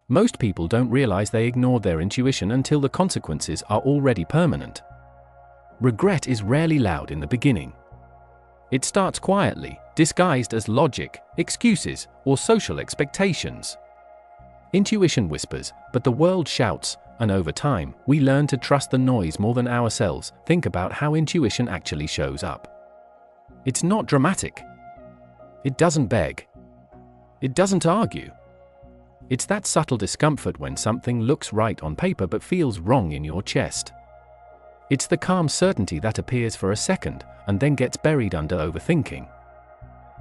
Most people don't realize they ignored their intuition until the consequences are already permanent. Regret is rarely loud in the beginning. It starts quietly, disguised as logic, excuses, or social expectations. Intuition whispers, but the world shouts, and over time, we learn to trust the noise more than ourselves. Think about how intuition actually shows up. It's not dramatic. It doesn't beg. It doesn't argue. It's that subtle discomfort when something looks right on paper but feels wrong in your chest. It's the calm certainty that appears for a second, and then gets buried under overthinking.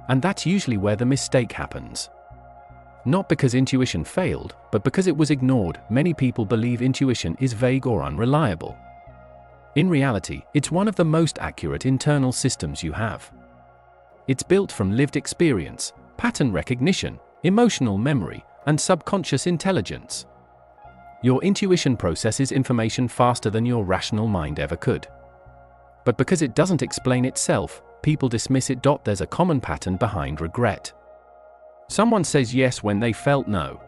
And that's usually where the mistake happens. Not because intuition failed, but because it was ignored. Many people believe intuition is vague or unreliable. In reality, it's one of the most accurate internal systems you have. It's built from lived experience, pattern recognition, emotional memory, and subconscious intelligence. Your intuition processes information faster than your rational mind ever could. But because it doesn't explain itself, people dismiss it. There's a common pattern behind regret. Someone says yes when they felt no.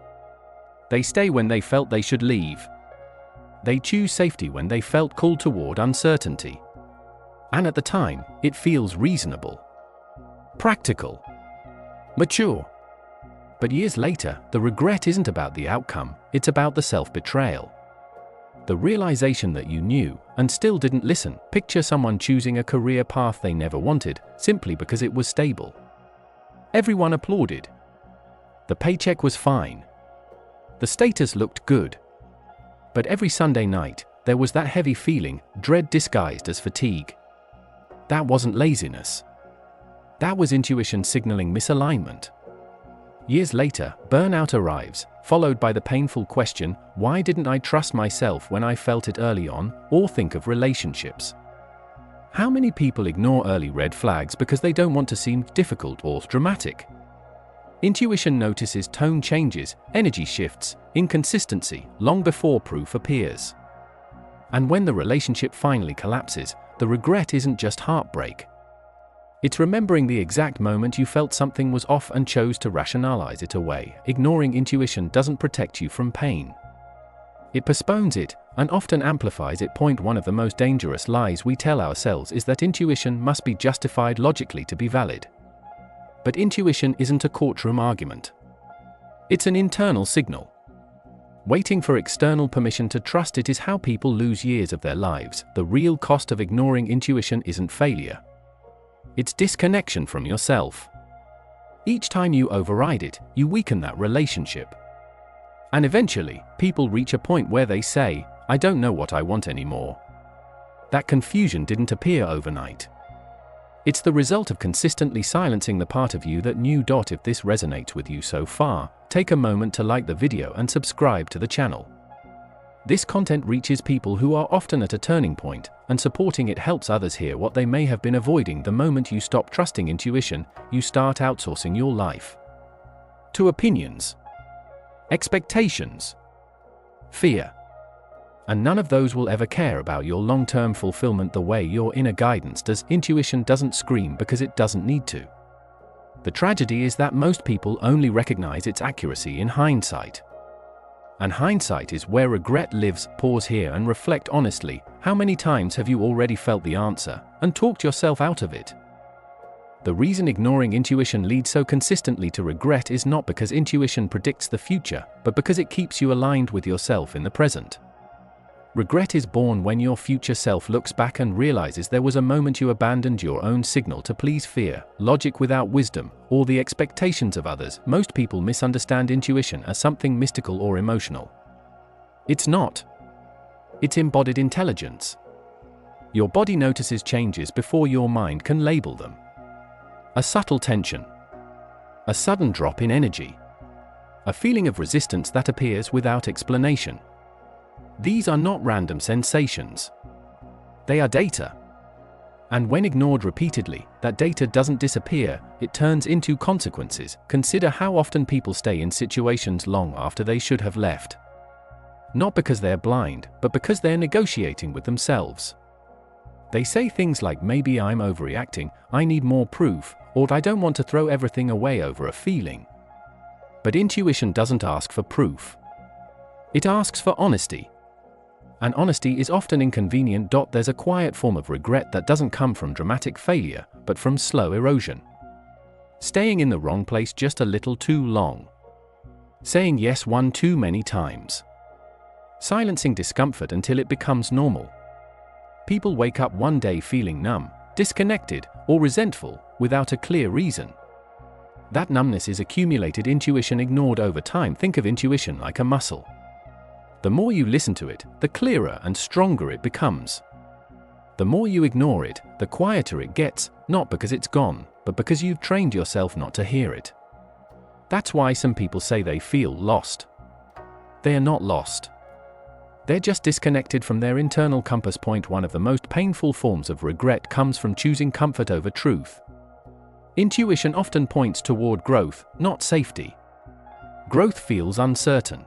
They stay when they felt they should leave. They choose safety when they felt called toward uncertainty. And at the time, it feels reasonable, practical, mature. But years later, the regret isn't about the outcome, it's about the self-betrayal. The realization that you knew, and still didn't listen. Picture someone choosing a career path they never wanted, simply because it was stable. Everyone applauded. The paycheck was fine. The status looked good. But every Sunday night, there was that heavy feeling, dread disguised as fatigue. That wasn't laziness. That was intuition signaling misalignment. Years later, burnout arrives, followed by the painful question, why didn't I trust myself when I felt it early on? Or think of relationships. How many people ignore early red flags because they don't want to seem difficult or dramatic? Intuition notices tone changes, energy shifts, inconsistency, long before proof appears. And when the relationship finally collapses, the regret isn't just heartbreak. It's remembering the exact moment you felt something was off and chose to rationalize it away. Ignoring intuition doesn't protect you from pain. It postpones it, and often amplifies it. One of the most dangerous lies we tell ourselves is that intuition must be justified logically to be valid. But intuition isn't a courtroom argument. It's an internal signal. Waiting for external permission to trust it is how people lose years of their lives. The real cost of ignoring intuition isn't failure. It's disconnection from yourself. Each time you override it, you weaken that relationship. And eventually, people reach a point where they say, I don't know what I want anymore. That confusion didn't appear overnight. It's the result of consistently silencing the part of you that knew. If this resonates with you so far, take a moment to like the video and subscribe to the channel. This content reaches people who are often at a turning point, and supporting it helps others hear what they may have been avoiding. The moment you stop trusting intuition, you start outsourcing your life to opinions, expectations, fear. And none of those will ever care about your long-term fulfillment the way your inner guidance does. Intuition doesn't scream because it doesn't need to. The tragedy is that most people only recognize its accuracy in hindsight. And hindsight is where regret lives. Pause here and reflect honestly. How many times have you already felt the answer and talked yourself out of it? The reason ignoring intuition leads so consistently to regret is not because intuition predicts the future, but because it keeps you aligned with yourself in the present. Regret is born when your future self looks back and realizes there was a moment you abandoned your own signal to please fear, logic without wisdom, or the expectations of others. Most people misunderstand intuition as something mystical or emotional. It's not. It's embodied intelligence. Your body notices changes before your mind can label them. A subtle tension. A sudden drop in energy. A feeling of resistance that appears without explanation. These are not random sensations. They are data. And when ignored repeatedly, that data doesn't disappear, it turns into consequences. Consider how often people stay in situations long after they should have left. Not because they're blind, but because they're negotiating with themselves. They say things like, maybe I'm overreacting, I need more proof, or I don't want to throw everything away over a feeling. But intuition doesn't ask for proof. It asks for honesty. And honesty is often inconvenient. There's a quiet form of regret that doesn't come from dramatic failure, but from slow erosion. Staying in the wrong place just a little too long. Saying yes one too many times. Silencing discomfort until it becomes normal. People wake up one day feeling numb, disconnected, or resentful, without a clear reason. That numbness is accumulated intuition ignored over time. Think of intuition like a muscle. The more you listen to it, the clearer and stronger it becomes. The more you ignore it, the quieter it gets, not because it's gone, but because you've trained yourself not to hear it. That's why some people say they feel lost. They are not lost. They're just disconnected from their internal compass point. One of the most painful forms of regret comes from choosing comfort over truth. Intuition often points toward growth, not safety. Growth feels uncertain.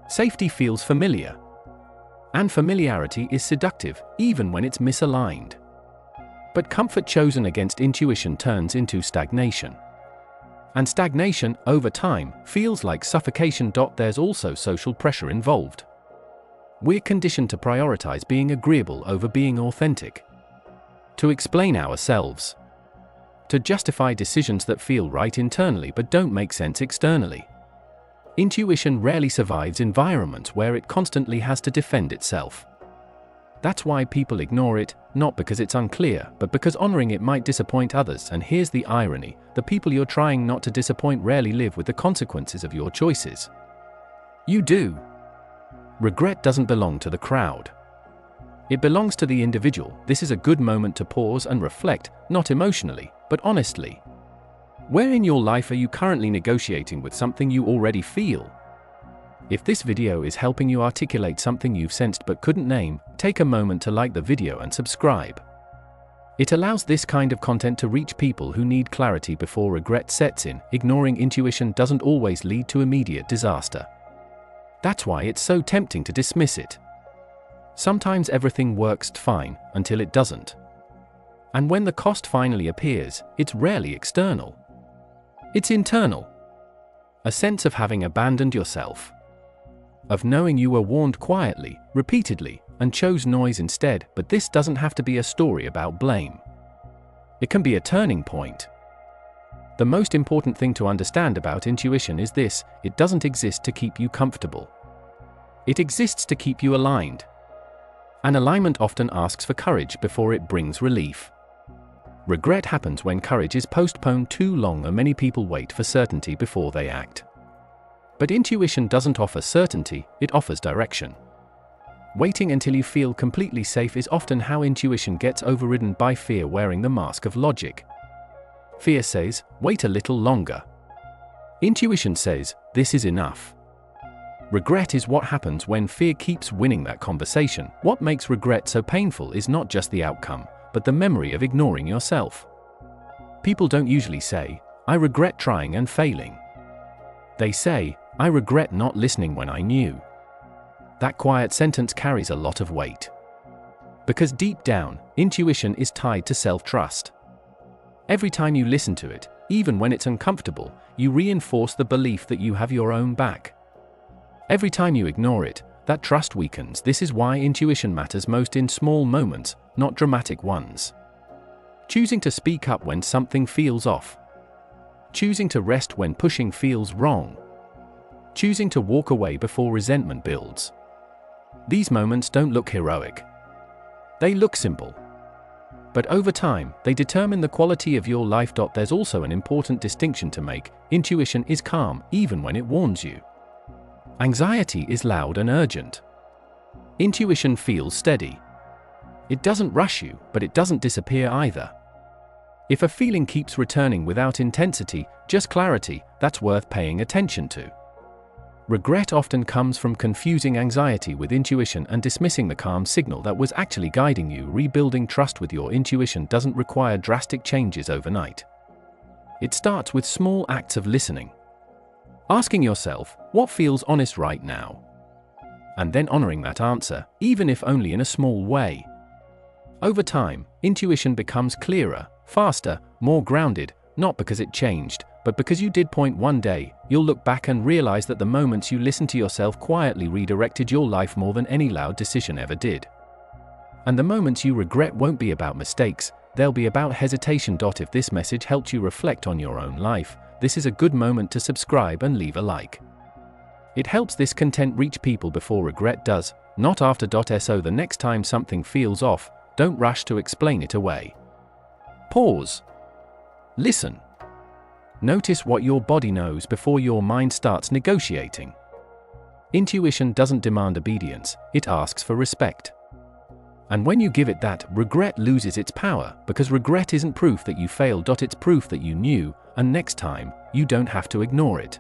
Safety feels familiar. And familiarity is seductive, even when it's misaligned. But comfort chosen against intuition turns into stagnation. And stagnation, over time, feels like suffocation. There's also social pressure involved. We're conditioned to prioritize being agreeable over being authentic. To explain ourselves. To justify decisions that feel right internally but don't make sense externally. Intuition rarely survives environments where it constantly has to defend itself. That's why people ignore it, not because it's unclear, but because honoring it might disappoint others. And here's the irony: the people you're trying not to disappoint rarely live with the consequences of your choices. You do. Regret doesn't belong to the crowd. It belongs to the individual. This is a good moment to pause and reflect, not emotionally, but honestly. Where in your life are you currently negotiating with something you already feel? If this video is helping you articulate something you've sensed but couldn't name, take a moment to like the video and subscribe. It allows this kind of content to reach people who need clarity before regret sets in. Ignoring intuition doesn't always lead to immediate disaster. That's why it's so tempting to dismiss it. Sometimes everything works fine until it doesn't. And when the cost finally appears, it's rarely external. It's internal. A sense of having abandoned yourself. Of knowing you were warned quietly, repeatedly, and chose noise instead. But this doesn't have to be a story about blame. It can be a turning point. The most important thing to understand about intuition is this: it doesn't exist to keep you comfortable. It exists to keep you aligned. And alignment often asks for courage before it brings relief. Regret happens when courage is postponed too long, and many people wait for certainty before they act. But intuition doesn't offer certainty, it offers direction. Waiting until you feel completely safe is often how intuition gets overridden by fear wearing the mask of logic. Fear says, wait a little longer. Intuition says, this is enough. Regret is what happens when fear keeps winning that conversation. What makes regret so painful is not just the outcome, but the memory of ignoring yourself. People don't usually say, I regret trying and failing. They say, I regret not listening when I knew. That quiet sentence carries a lot of weight. Because deep down, intuition is tied to self-trust. Every time you listen to it, even when it's uncomfortable, you reinforce the belief that you have your own back. Every time you ignore it, that trust weakens. This is why intuition matters most in small moments, not dramatic ones. Choosing to speak up when something feels off. Choosing to rest when pushing feels wrong. Choosing to walk away before resentment builds. These moments don't look heroic. They look simple. But over time, they determine the quality of your life. There's also an important distinction to make. Intuition is calm, even when it warns you. Anxiety is loud and urgent. Intuition feels steady. It doesn't rush you, but it doesn't disappear either. If a feeling keeps returning without intensity, just clarity, that's worth paying attention to. Regret often comes from confusing anxiety with intuition and dismissing the calm signal that was actually guiding you. Rebuilding trust with your intuition doesn't require drastic changes overnight. It starts with small acts of listening. Asking yourself, what feels honest right now? And then honoring that answer, even if only in a small way. Over time, intuition becomes clearer, faster, more grounded, not because it changed, but because you did point one day, you'll look back and realize that the moments you listened to yourself quietly redirected your life more than any loud decision ever did. And the moments you regret won't be about mistakes, they'll be about hesitation. If this message helped you reflect on your own life, this is a good moment to subscribe and leave a like. It helps this content reach people before regret does, not after. So the next time something feels off, don't rush to explain it away. Pause. Listen. Notice what your body knows before your mind starts negotiating. Intuition doesn't demand obedience, it asks for respect. And when you give it that, regret loses its power, because regret isn't proof that you failed. It's proof that you knew, and next time, you don't have to ignore it.